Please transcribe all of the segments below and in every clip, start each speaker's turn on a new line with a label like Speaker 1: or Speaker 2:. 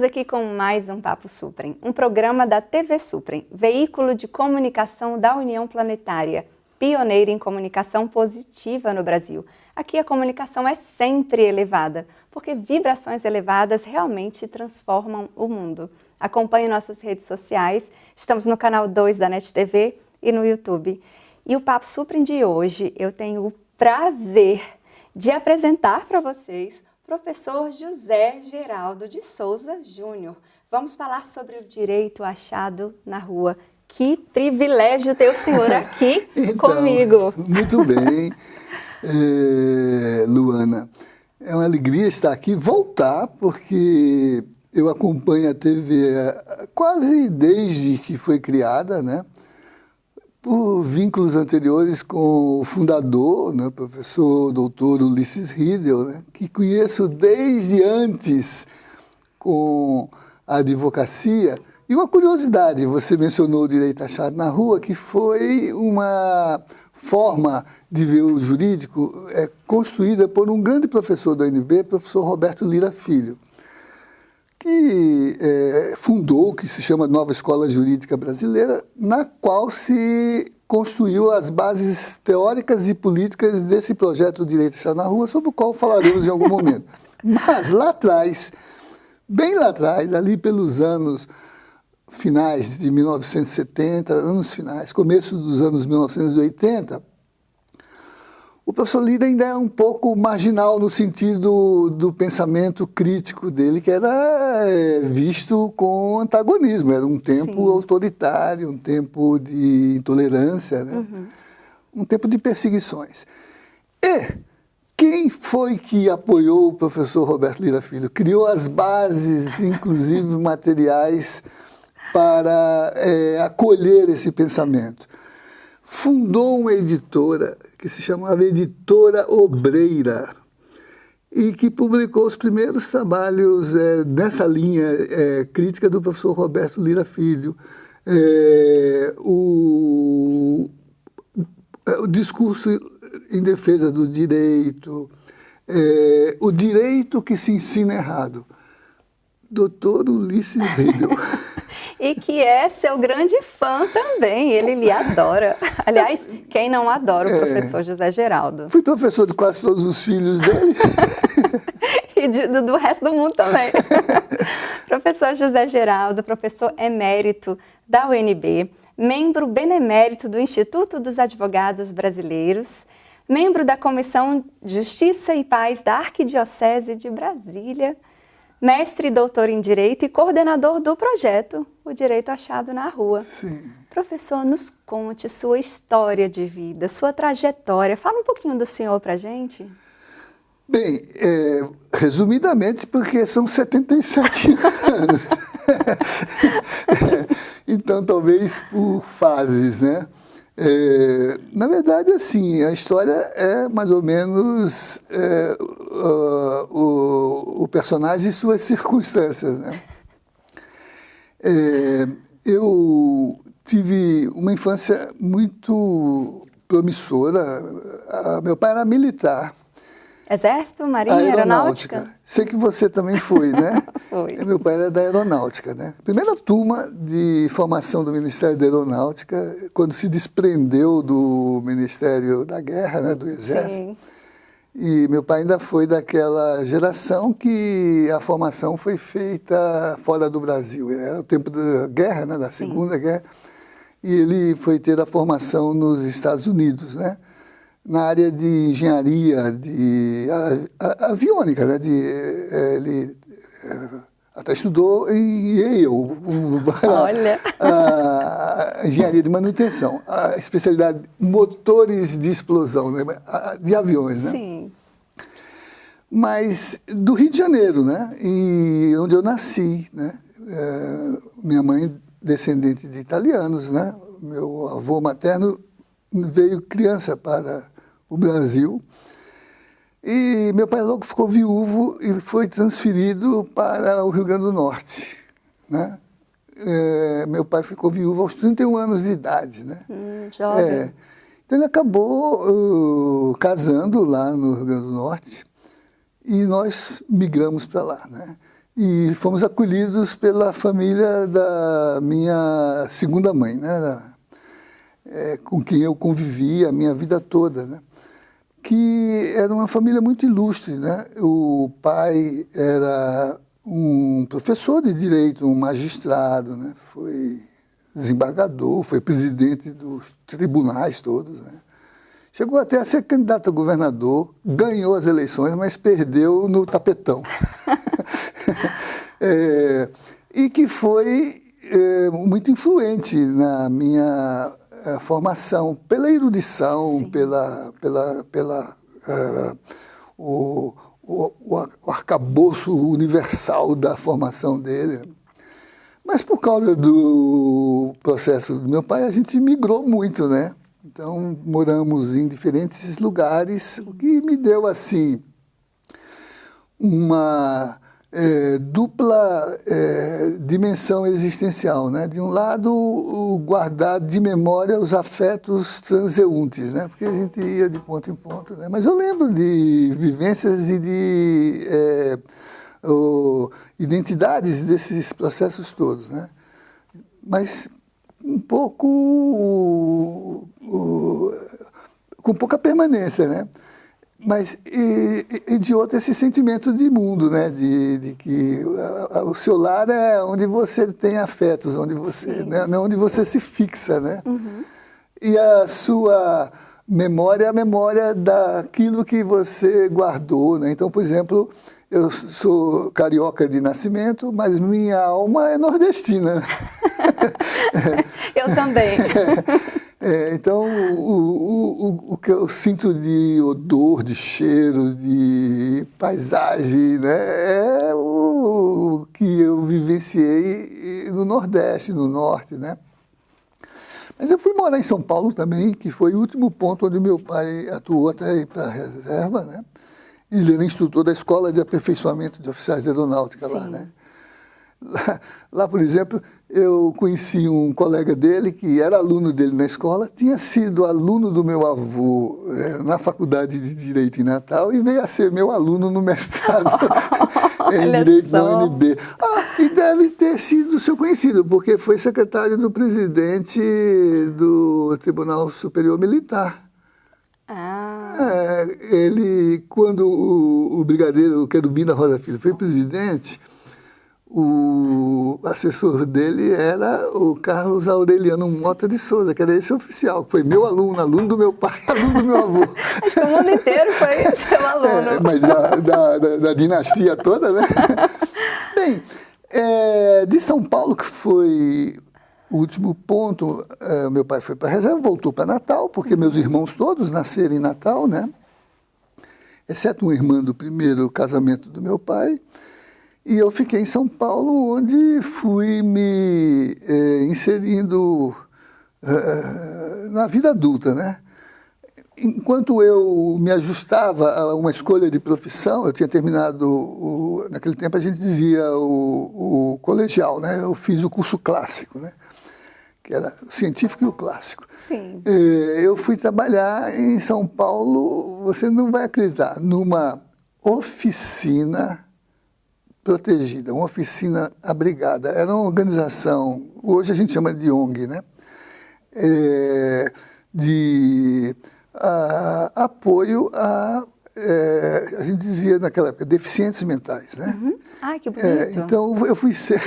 Speaker 1: aqui com mais um Papo Suprem, um programa da TV Suprem, veículo de comunicação da União Planetária, pioneira em comunicação positiva no Brasil. Aqui a comunicação é sempre elevada, porque vibrações elevadas realmente transformam o mundo. Acompanhe nossas redes sociais, estamos no canal 2 da NET TV e no YouTube. E o Papo Suprem de hoje eu tenho o prazer de apresentar para vocês o professor José Geraldo de Souza Júnior. Vamos falar sobre o direito achado na rua. Que privilégio ter o senhor aqui comigo.
Speaker 2: Muito bem, Luana. É uma alegria estar aqui, voltar, porque eu acompanho a TV quase desde que foi criada, né? Por vínculos anteriores com o fundador, né, professor doutor Ulisses Riedel, né, que conheço desde antes com a advocacia. E uma curiosidade, você mencionou o direito achado na rua, que foi uma forma de ver o jurídico construída por um grande professor da UNB, professor Roberto Lira Filho, que fundou o que se chama Nova Escola Jurídica Brasileira, na qual se construiu as bases teóricas e políticas desse projeto do Direito Achado na Rua, sobre o qual falaremos em algum momento. Mas lá atrás, bem lá atrás, ali pelos anos finais de 1970, anos finais, começo dos anos 1980, o professor Lira ainda é um pouco marginal no sentido do pensamento crítico dele, que era visto com antagonismo. Era um tempo autoritário, um tempo de intolerância, né? Um tempo de perseguições. E quem foi que apoiou o professor Roberto Lira Filho? Criou as bases, inclusive materiais, para acolher esse pensamento. Fundou uma editora que se chamava Editora Obreira e que publicou os primeiros trabalhos nessa linha crítica do professor Roberto Lira Filho. O discurso em defesa do direito, o direito que se ensina errado. Doutor Ulisses Riedel.
Speaker 1: E que é seu grande fã também, ele lhe adora. Aliás, quem não adora o professor José Geraldo?
Speaker 2: Fui professor de quase todos os filhos dele.
Speaker 1: E do resto do mundo também. Professor José Geraldo, professor emérito da UNB, membro benemérito do Instituto dos Advogados Brasileiros, membro da Comissão de Justiça e Paz da Arquidiocese de Brasília, mestre e doutor em Direito e coordenador do projeto O Direito Achado na Rua.
Speaker 2: Sim.
Speaker 1: Professor, nos conte sua história de vida, sua trajetória. Fala um pouquinho do senhor para a gente.
Speaker 2: Bem, resumidamente, porque são 77 anos. Então, talvez por fases, né? Na verdade, assim, a história é mais ou menos o personagem e suas circunstâncias, né? Eu tive uma infância muito promissora. Meu pai era militar.
Speaker 1: Exército, Marinha, Aeronáutica?
Speaker 2: Sei que você também foi, né?
Speaker 1: Foi.
Speaker 2: Meu pai era da Aeronáutica, né? Primeira turma de formação do Ministério da Aeronáutica, quando se desprendeu do Ministério da Guerra, né? Do Exército.
Speaker 1: Sim.
Speaker 2: E meu pai ainda foi daquela geração que a formação foi feita fora do Brasil. Era o tempo da guerra, né? Da Segunda Guerra. E ele foi ter a formação nos Estados Unidos, né? Na área de engenharia, de aviônica, né? Ele até estudou em Yale,
Speaker 1: Olha.
Speaker 2: a engenharia de manutenção, a especialidade motores de explosão, né? De aviões, né?
Speaker 1: Sim.
Speaker 2: Mas do Rio de Janeiro, né? E onde eu nasci, né? Minha mãe descendente de italianos, né? Meu avô materno veio criança para o Brasil, e meu pai logo ficou viúvo e foi transferido para o Rio Grande do Norte, né? Meu pai ficou viúvo aos 31 anos de idade, né?
Speaker 1: Jovem.
Speaker 2: Então ele acabou casando lá no Rio Grande do Norte e nós migramos para lá, né? e fomos acolhidos pela família da minha segunda mãe, né? Com quem eu convivi a minha vida toda, né? Que era uma família muito ilustre, né? O pai era um professor de direito, um magistrado, né? Foi desembargador, foi presidente dos tribunais todos, né? Chegou até a ser candidato a governador, ganhou as eleições, mas perdeu no tapetão. E que foi muito influente na minha formação, pela erudição, o arcabouço universal da formação dele. Mas por causa do processo do meu pai, a gente migrou muito, né? Então, moramos em diferentes lugares, o que me deu, assim, uma dupla dimensão existencial, né? De um lado, o guardar de memória os afetos transeuntes, né? Porque a gente ia de ponto em ponto, né? Mas eu lembro de vivências e de identidades desses processos todos, né? Mas um pouco com pouca permanência, né? Mas e de outro esse sentimento de mundo, né? De que o seu lar é onde você tem afetos, onde você, né? Onde você se fixa, né? Uhum. E a sua memória é a memória daquilo que você guardou, né? Então, por exemplo, eu sou carioca de nascimento, mas minha alma é nordestina.
Speaker 1: Eu também.
Speaker 2: Então, o que eu sinto de odor, de cheiro, de paisagem, né, é o que eu vivenciei no Nordeste, no Norte, né? Mas eu fui morar em São Paulo também, que foi o último ponto onde meu pai atuou até ir para a reserva, né? Ele era instrutor da Escola de Aperfeiçoamento de Oficiais de Aeronáutica lá, né? Lá, por exemplo, eu conheci um colega dele que era aluno dele na escola, tinha sido aluno do meu avô na Faculdade de Direito em Natal e veio a ser meu aluno no mestrado em Direito na UNB. E deve ter sido seu conhecido, porque foi secretário do presidente do Tribunal Superior Militar. Ele, quando o brigadeiro Querubim da Rosa Filho foi presidente, o assessor dele era o Carlos Aureliano Mota de Souza, que era esse oficial, que foi meu aluno, aluno do meu pai, aluno do meu avô.
Speaker 1: Acho que o mundo inteiro foi seu aluno.
Speaker 2: Mas da dinastia toda, né? Bem, de São Paulo, que foi o último ponto, meu pai foi para a reserva, voltou para Natal, porque meus irmãos todos nasceram em Natal, né? Exceto uma irmã do primeiro casamento do meu pai. E eu fiquei em São Paulo, onde fui me inserindo na vida adulta, né? Enquanto eu me ajustava a uma escolha de profissão, eu tinha terminado, naquele tempo a gente dizia o colegial, né? Eu fiz o curso clássico, né? Que era o científico e o clássico.
Speaker 1: Sim.
Speaker 2: Eu fui trabalhar em São Paulo, você não vai acreditar, numa oficina protegida, uma oficina abrigada. Era uma organização, hoje a gente chama de ONG, né? De apoio a gente dizia naquela época, deficientes mentais, né?
Speaker 1: Uhum. Ai, que bonito.
Speaker 2: Então, eu fui ser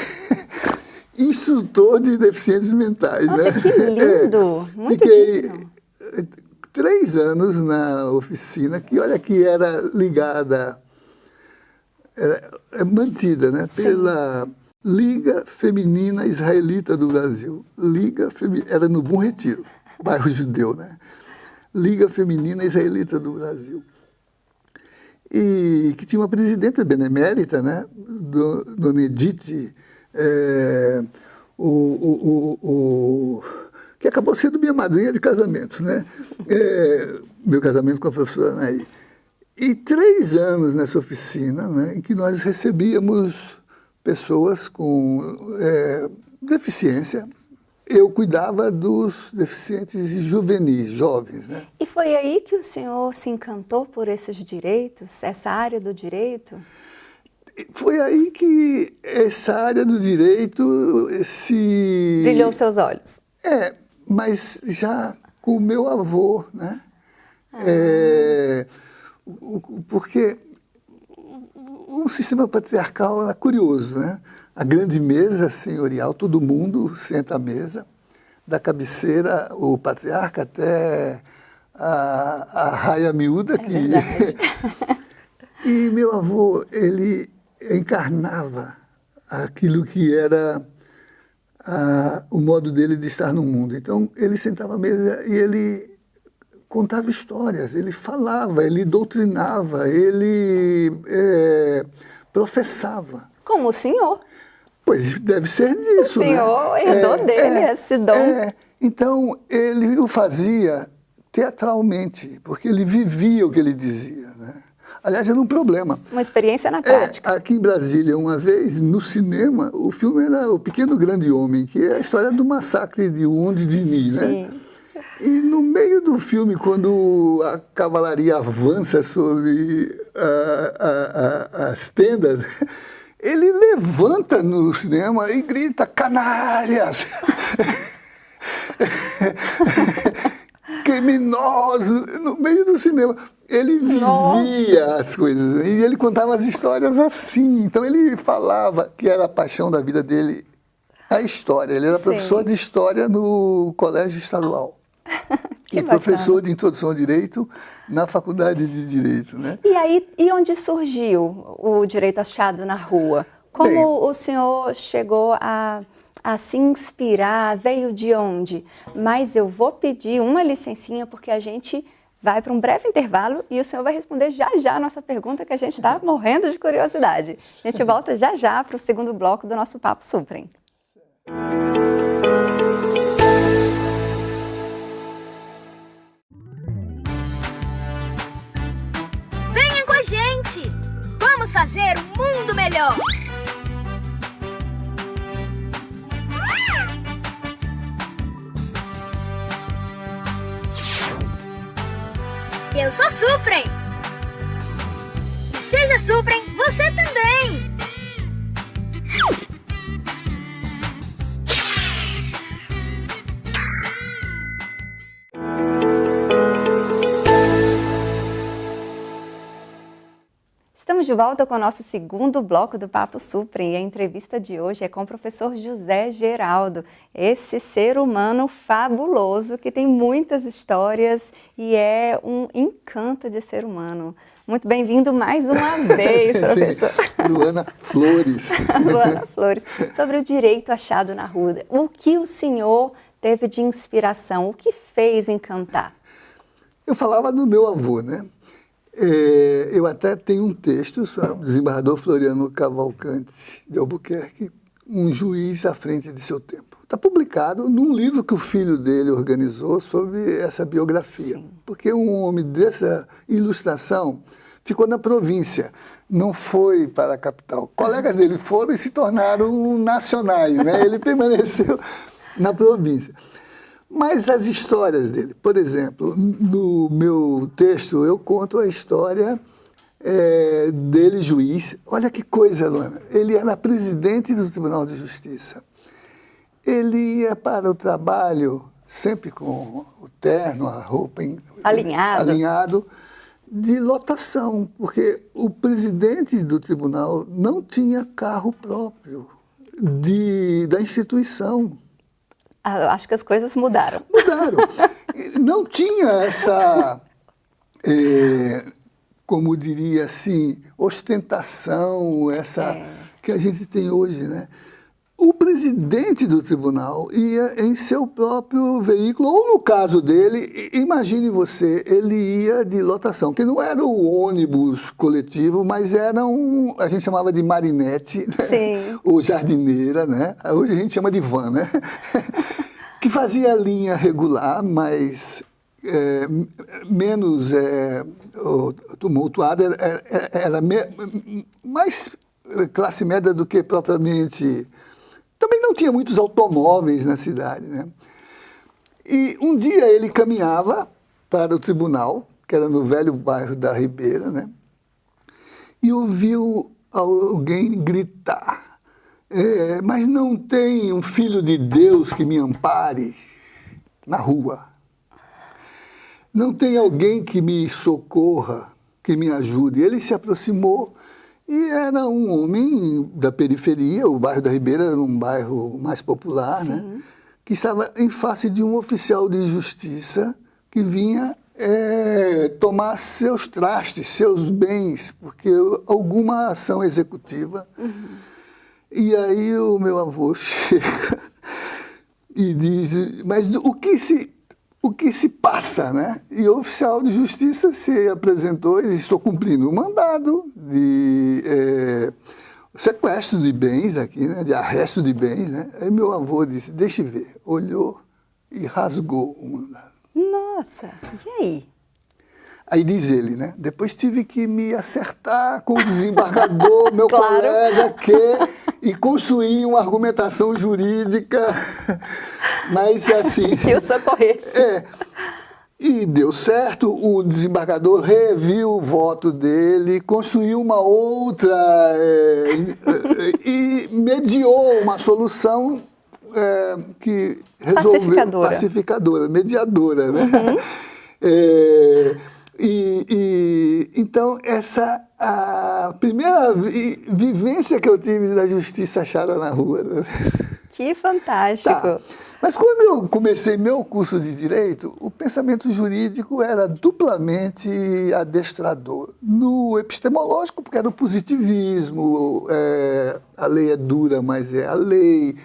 Speaker 2: instrutor de deficientes mentais.
Speaker 1: Nossa, né? Que lindo! Muito digno.
Speaker 2: 3 anos na oficina, que olha que era ligada, mantida, né, pela Liga Feminina Israelita do Brasil. Era no Bom Retiro, bairro judeu, né? Liga Feminina Israelita do Brasil. E que tinha uma presidenta benemérita, né, Dona Edith, que acabou sendo minha madrinha de casamento, né? Meu casamento com a professora Anaí. E 3 anos nessa oficina, né, em que nós recebíamos pessoas com deficiência. Eu cuidava dos deficientes juvenis, jovens, né?
Speaker 1: E foi aí que o senhor se encantou por esses direitos, essa área do direito?
Speaker 2: foi aí que essa área do direito se...
Speaker 1: Brilhou seus olhos.
Speaker 2: Mas já com o meu avô, né? Porque o sistema patriarcal era curioso, né? A grande mesa senhorial, todo mundo senta à mesa, da cabeceira, o patriarca, até a raia miúda.
Speaker 1: Verdade.
Speaker 2: E meu avô, ele encarnava aquilo que era o modo dele de estar no mundo. Então, ele sentava à mesa e ele contava histórias, ele falava, ele doutrinava, ele professava.
Speaker 1: Como o senhor.
Speaker 2: Pois deve ser disso,
Speaker 1: o senhor, né? Herdou dele esse dom.
Speaker 2: Então, ele o fazia teatralmente, porque ele vivia o que ele dizia, né? Aliás, era um problema.
Speaker 1: Uma experiência na prática.
Speaker 2: Aqui em Brasília, uma vez, no cinema, o filme era O Pequeno Grande Homem, que é a história do massacre de Onde de Mim, né? E no meio do filme, quando a cavalaria avança sobre as tendas, ele levanta no cinema e grita: canalhas! Criminoso! No meio do cinema. Ele vivia as coisas, e ele contava as histórias assim. Então ele falava que era a paixão da vida dele, a história. Ele era professor de história no colégio estadual. E professor de introdução ao direito na faculdade de direito, né?
Speaker 1: E onde surgiu o direito achado na rua? Como o senhor chegou a se inspirar? Veio de onde? Mas eu vou pedir uma licencinha, porque a gente vai para um breve intervalo e o senhor vai responder já já a nossa pergunta, que a gente está morrendo de curiosidade. A gente volta já já para o segundo bloco do nosso Papo Suprem.
Speaker 3: Venha com a gente! Vamos fazer um mundo melhor! Eu sou Suprem! Seja Suprem, você também!
Speaker 1: Estamos de volta com o nosso segundo bloco do Papo Suprem, e a entrevista de hoje é com o professor José Geraldo, esse ser humano fabuloso que tem muitas histórias e é um encanto de ser humano. Muito bem-vindo mais uma vez, professor.
Speaker 2: Luana Flores.
Speaker 1: Luana Flores. Sobre o direito achado na rua, o que o senhor teve de inspiração, o que fez encantar?
Speaker 2: Eu falava do meu avô, né? Eu até tenho um texto sobre o desembargador Floriano Cavalcante de Albuquerque, um juiz à frente de seu tempo. Está publicado num livro que o filho dele organizou sobre essa biografia. Sim. Porque um homem dessa ilustração ficou na província, não foi para a capital. Colegas dele foram e se tornaram nacionais, né? Ele permaneceu na província. Mas as histórias dele, por exemplo, no meu texto eu conto a história dele, juiz. Olha que coisa, Luana. Ele era presidente do Tribunal de Justiça. Ele ia para o trabalho sempre com o terno, a roupa alinhado, de lotação, porque o presidente do tribunal não tinha carro próprio da instituição.
Speaker 1: Acho que as coisas mudaram.
Speaker 2: Mudaram. Não tinha essa, como diria assim, ostentação, que a gente tem hoje, né? O presidente do tribunal ia em seu próprio veículo, ou no caso dele, imagine você, ele ia de lotação, que não era o ônibus coletivo, mas era a gente chamava de marinete, né? Ou jardineira, né? Hoje a gente chama de van, né? Que fazia linha regular, mas menos tumultuada, era mais classe média do que propriamente... Também não tinha muitos automóveis na cidade, né? E um dia ele caminhava para o tribunal, que era no velho bairro da Ribeira, né? E ouviu alguém gritar, mas não tem um filho de Deus que me ampare na rua. Não tem alguém que me socorra, que me ajude. Ele se aproximou e era um homem da periferia, o bairro da Ribeira era um bairro mais popular, né? Que estava em face de um oficial de justiça que vinha tomar seus trastes, seus bens, porque alguma ação executiva. E aí o meu avô chega e diz, mas o que se passa, né? E o oficial de justiça se apresentou e disse, estou cumprindo um mandado de sequestro de bens aqui, né? De arresto de bens, né? Aí meu avô disse, deixa eu ver, olhou e rasgou o mandado.
Speaker 1: Nossa, e aí?
Speaker 2: Aí diz ele, né? Depois tive que me acertar com o desembargador, meu
Speaker 1: Claro.
Speaker 2: colega, e construir uma argumentação jurídica, mas assim...
Speaker 1: E o socorresse.
Speaker 2: E deu certo, o desembargador reviu o voto dele, construiu uma outra e mediou uma solução que resolveu... Pacificadora, mediadora, né? Então, essa a primeira vivência que eu tive da justiça achada na rua. Né?
Speaker 1: Que fantástico!
Speaker 2: Tá. Mas quando eu comecei meu curso de Direito, o pensamento jurídico era duplamente adestrador. No epistemológico, porque era o positivismo, a lei é dura, mas é a lei.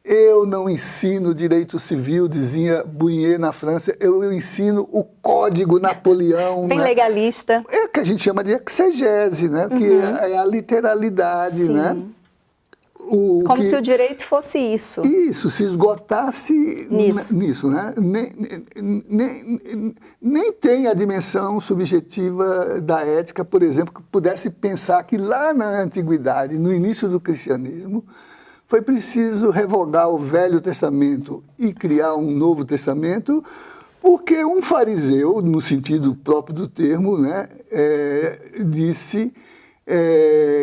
Speaker 2: Eu não ensino direito civil, dizia Bounier na França, eu ensino o Código Napoleão.
Speaker 1: Bem, né? Legalista.
Speaker 2: É que a gente chama de exegese, né? Que é a literalidade, né?
Speaker 1: Como se o direito fosse isso.
Speaker 2: Isso, se esgotasse nisso, né? Nem tem a dimensão subjetiva da ética, por exemplo, que pudesse pensar que lá na antiguidade, no início do cristianismo, foi preciso revogar o Velho Testamento e criar um Novo Testamento, porque um fariseu, no sentido próprio do termo, né, disse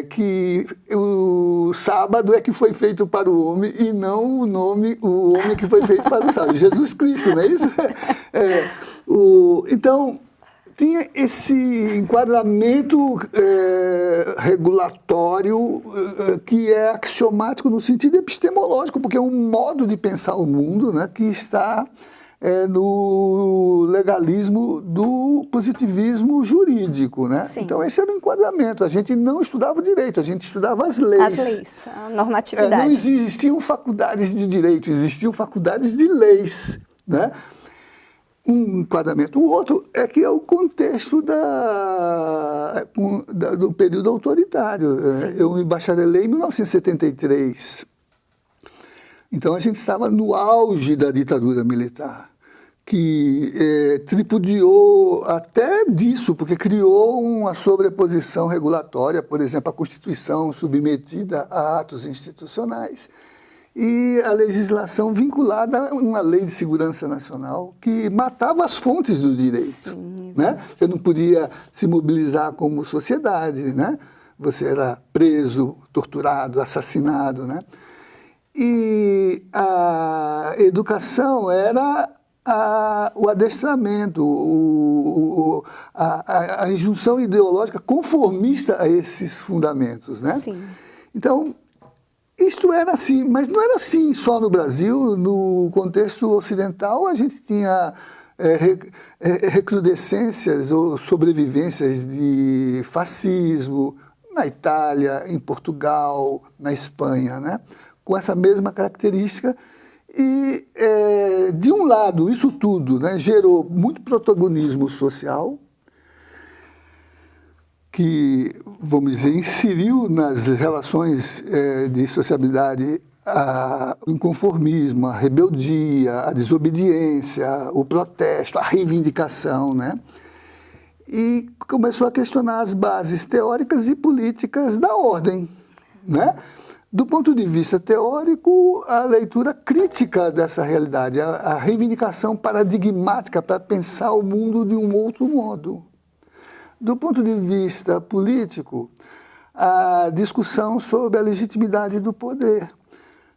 Speaker 2: que o sábado é que foi feito para o homem e não o homem que foi feito para o sábado. Jesus Cristo, não é isso? Então, tinha esse enquadramento regulatório que é axiomático no sentido epistemológico, porque é um modo de pensar o mundo, né, que está no legalismo do positivismo jurídico. Né? Então esse era o enquadramento. A gente não estudava o direito, a gente estudava as leis.
Speaker 1: As leis, a normatividade.
Speaker 2: Não existiam faculdades de direito, existiam faculdades de leis. Né? Um enquadramento. O outro é que é o contexto do período autoritário. Eu me bacharelei em 1973. Então a gente estava no auge da ditadura militar, que tripudiou até disso, porque criou uma sobreposição regulatória, por exemplo, a Constituição submetida a atos institucionais, e a legislação vinculada a uma lei de segurança nacional que matava as fontes do direito. Né? Você não podia se mobilizar como sociedade, né? Você era preso, torturado, assassinado. Né? E a educação era o adestramento, a injunção ideológica conformista a esses fundamentos. Né? Então, isto era assim, mas não era assim só no Brasil. No contexto ocidental, a gente tinha recrudescências ou sobrevivências de fascismo na Itália, em Portugal, na Espanha, né? Com essa mesma característica. E, de um lado, isso tudo, né, gerou muito protagonismo social, que, vamos dizer, inseriu nas relações de sociabilidade o inconformismo, a rebeldia, a desobediência, o protesto, a reivindicação, né? E começou a questionar as bases teóricas e políticas da ordem, né? Do ponto de vista teórico, a leitura crítica dessa realidade, a reivindicação paradigmática para pensar o mundo de um outro modo. Do ponto de vista político, a discussão sobre a legitimidade do poder.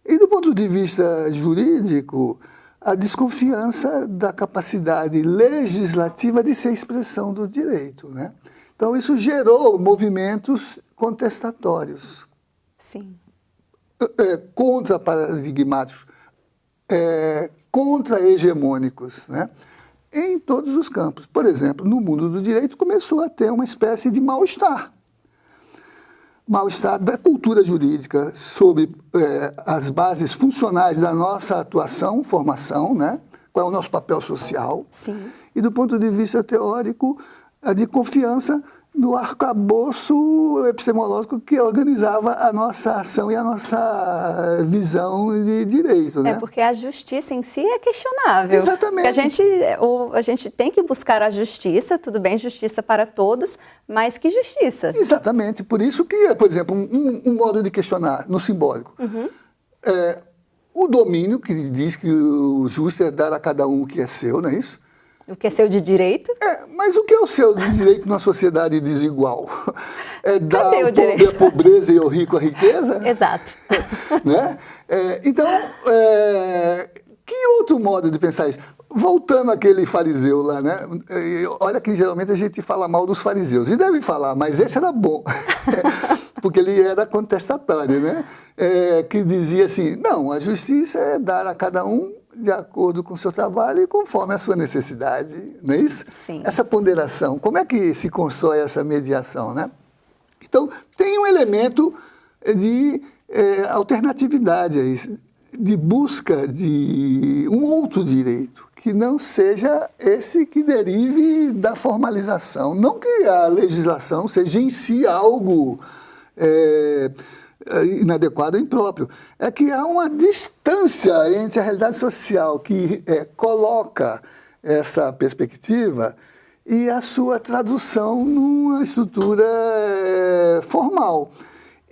Speaker 2: E do ponto de vista jurídico, a desconfiança da capacidade legislativa de ser expressão do direito, né? Então, isso gerou movimentos contestatórios.
Speaker 1: Sim.
Speaker 2: Contra-paradigmáticos, contra-hegemônicos, né? Em todos os campos. Por exemplo, no mundo do direito começou a ter uma espécie de mal-estar. Mal-estar da cultura jurídica sobre as bases funcionais da nossa atuação, formação, né? Qual é o nosso papel social.
Speaker 1: Sim.
Speaker 2: E do ponto de vista teórico, a de confiança no arcabouço epistemológico que organizava a nossa ação e a nossa visão de direito, né?
Speaker 1: Porque a justiça em si é questionável.
Speaker 2: Exatamente.
Speaker 1: Porque a gente tem que buscar a justiça, tudo bem, justiça para todos, mas que justiça?
Speaker 2: Exatamente. Por isso que, por exemplo, um modo de questionar no simbólico. O domínio, que diz que o justo é dar a cada um o que é seu, não é isso?
Speaker 1: O que é seu de direito?
Speaker 2: Mas o que é o seu de direito numa sociedade desigual? É dar
Speaker 1: Cadê o
Speaker 2: ao pobre
Speaker 1: direito?
Speaker 2: a pobreza e ao rico a riqueza?
Speaker 1: Exato.
Speaker 2: Né? Então, que outro modo de pensar isso? Voltando àquele fariseu lá, né? Olha que geralmente a gente fala mal dos fariseus, e deve falar, mas esse era bom, porque ele era contestatório, né? Que dizia assim, não, a justiça é dar a cada um de acordo com o seu trabalho e conforme a sua necessidade, não é isso?
Speaker 1: Sim.
Speaker 2: Essa ponderação, como é que se constrói essa mediação, né? Então, tem um elemento de alternatividade a isso, de busca de um outro direito, que não seja esse que derive da formalização. Não que a legislação seja em si algo inadequado ou impróprio. É que há uma distância entre a realidade social que coloca essa perspectiva e a sua tradução numa estrutura formal.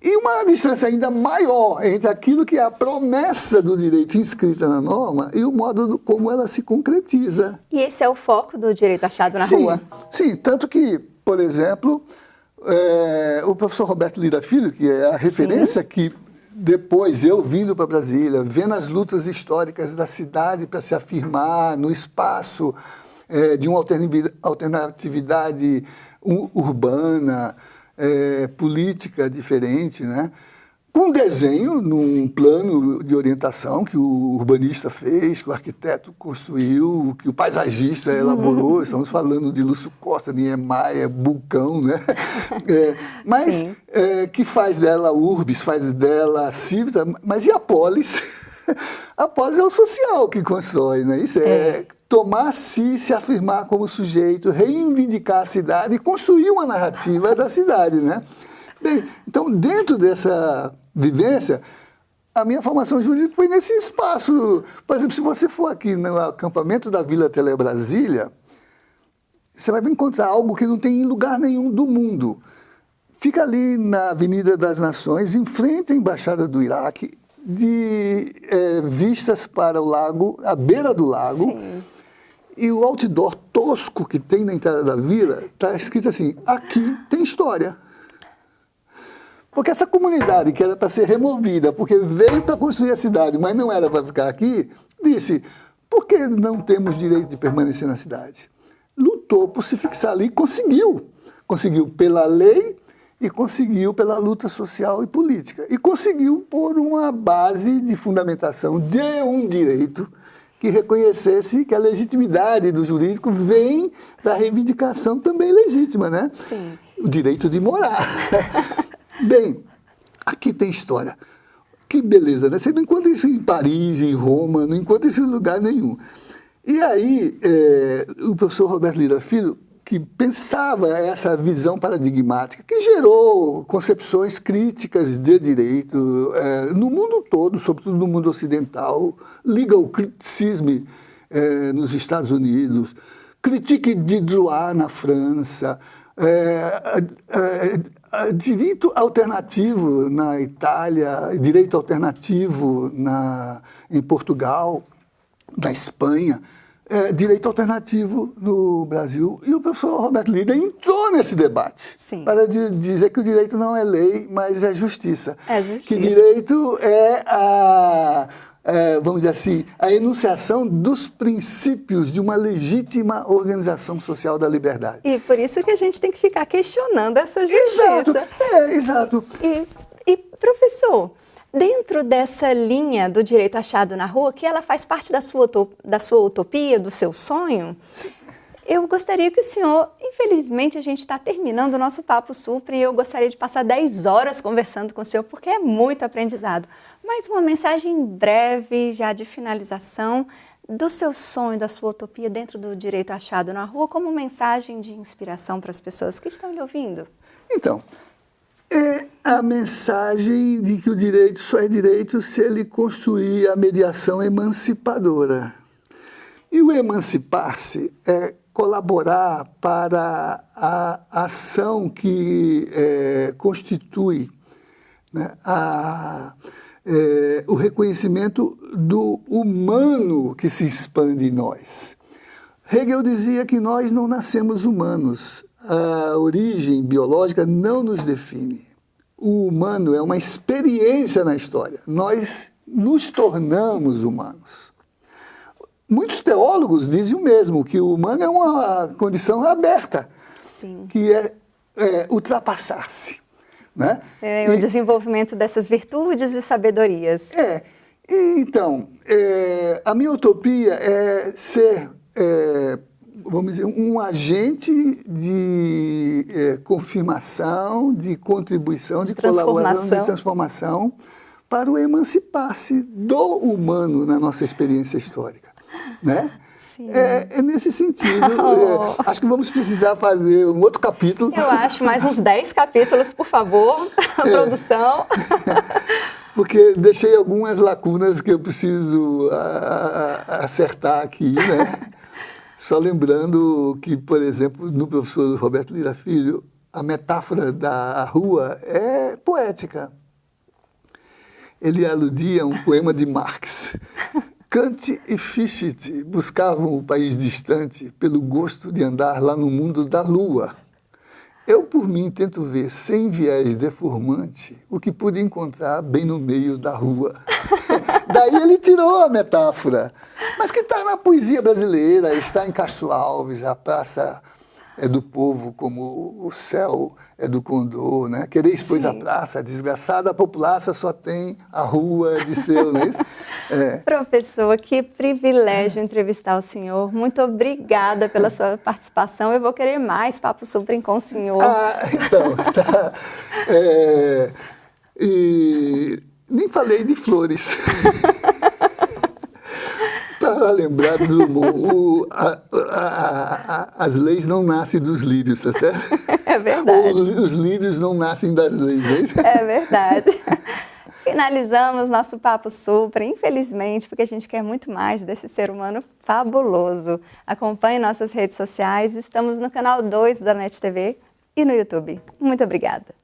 Speaker 2: E uma distância ainda maior entre aquilo que é a promessa do direito inscrita na norma e o modo como ela se concretiza.
Speaker 1: E esse é o foco do direito achado na rua?
Speaker 2: Sim, tanto que, por exemplo, o professor Roberto Lira Filho, que é a referência que depois eu vindo para Brasília, vendo as lutas históricas da cidade para se afirmar no espaço de uma alternatividade urbana, política diferente, né? Com desenho num plano de orientação que o urbanista fez, que o arquiteto construiu, que o paisagista elaborou. Estamos falando de Lúcio Costa, Niemeyer, Bulcão, né? Mas que faz dela urbis, faz dela cívita, mas e a polis? A polis é o social que constrói, não é isso? Tomar-se, se afirmar como sujeito, reivindicar a cidade e construir uma narrativa da cidade, né? Bem, então, dentro dessa vivência, a minha formação jurídica foi nesse espaço. Por exemplo, se você for aqui no acampamento da Vila Telebrasília, você vai encontrar algo que não tem em lugar nenhum do mundo. Fica ali na Avenida das Nações, em frente à Embaixada do Iraque, de vistas para o lago, à beira do lago.
Speaker 1: Sim.
Speaker 2: E o outdoor tosco que tem na entrada da vila está escrito assim, aqui tem história. Porque essa comunidade que era para ser removida, porque veio para construir a cidade, mas não era para ficar aqui, disse, por que não temos direito de permanecer na cidade? Lutou por se fixar ali e conseguiu. Conseguiu pela lei e conseguiu pela luta social e política. E conseguiu por uma base de fundamentação de um direito que reconhecesse que a legitimidade do jurídico vem da reivindicação também legítima, né?
Speaker 1: Sim.
Speaker 2: O direito de morar. Bem, aqui tem história. Que beleza, né? Você não encontra isso em Paris, em Roma, não encontra isso em lugar nenhum. E aí, o professor Roberto Lira Filho, que pensava essa visão paradigmática, que gerou concepções críticas de direito no mundo todo, sobretudo no mundo ocidental, legal criticism nos Estados Unidos, critique de droit na França, direito alternativo na Itália, direito alternativo em Portugal, na Espanha. direito alternativo no Brasil. E o professor Roberto Lira entrou nesse debate.
Speaker 1: Sim.
Speaker 2: Para dizer que o direito não é lei, mas é justiça.
Speaker 1: É justiça.
Speaker 2: Que direito é vamos dizer assim, a enunciação dos princípios de uma legítima organização social da liberdade.
Speaker 1: E por isso que a gente tem que ficar questionando essa justiça.
Speaker 2: Exato.
Speaker 1: E professor, dentro dessa linha do direito achado na rua, que ela faz parte da sua utopia, do seu sonho, sim, eu gostaria que o senhor, infelizmente a gente está terminando o nosso Papo Supre e eu gostaria de passar 10 horas conversando com o senhor, porque é muito aprendizado. Mas uma mensagem breve, já de finalização, do seu sonho, da sua utopia dentro do direito achado na rua, como mensagem de inspiração para as pessoas que estão lhe ouvindo.
Speaker 2: Então, é a mensagem de que o direito só é direito se ele construir a mediação emancipadora. E o emancipar-se é colaborar para a ação que constitui, né, o reconhecimento do humano que se expande em nós. Hegel dizia que nós não nascemos humanos. A origem biológica não nos define. O humano é uma experiência na história. Nós nos tornamos humanos. Muitos teólogos dizem o mesmo, que o humano é uma condição aberta,
Speaker 1: sim,
Speaker 2: que é ultrapassar-se. Né?
Speaker 1: O desenvolvimento dessas virtudes e sabedorias.
Speaker 2: Então, a minha utopia é ser, vamos dizer, um agente de confirmação, de contribuição, de colaboração, de transformação para o emancipar-se do humano na nossa experiência histórica. Né?
Speaker 1: Sim.
Speaker 2: É nesse sentido. Acho que vamos precisar fazer um outro capítulo.
Speaker 1: Eu acho, mais uns 10 capítulos, por favor, produção.
Speaker 2: Porque deixei algumas lacunas que eu preciso acertar aqui, né? Só lembrando que, por exemplo, no professor Roberto Lira Filho, a metáfora da rua é poética. Ele aludia a um poema de Marx. Kant e Fichte buscavam o país distante pelo gosto de andar lá no mundo da lua. Eu, por mim, tento ver, sem viés deformante, o que pude encontrar bem no meio da rua. Daí ele tirou a metáfora, mas que está na poesia brasileira, está em Castro Alves, a praça é do povo como o céu é do condor, né? Quereis, pois, a praça, a desgraçada populaça só tem a rua de seu, não é isso?
Speaker 1: Professor, que privilégio entrevistar o senhor. Muito obrigada pela sua participação. Eu vou querer mais Papo Supre com o senhor.
Speaker 2: Então, tá. E nem falei de flores. Para lembrar do Drummond, as leis não nascem dos lírios, tá certo?
Speaker 1: É verdade.
Speaker 2: Os lírios não nascem das leis, não é isso?
Speaker 1: É verdade. Finalizamos nosso Papo Supre, infelizmente, porque a gente quer muito mais desse ser humano fabuloso. Acompanhe nossas redes sociais, estamos no canal 2 da NET TV e no YouTube. Muito obrigada.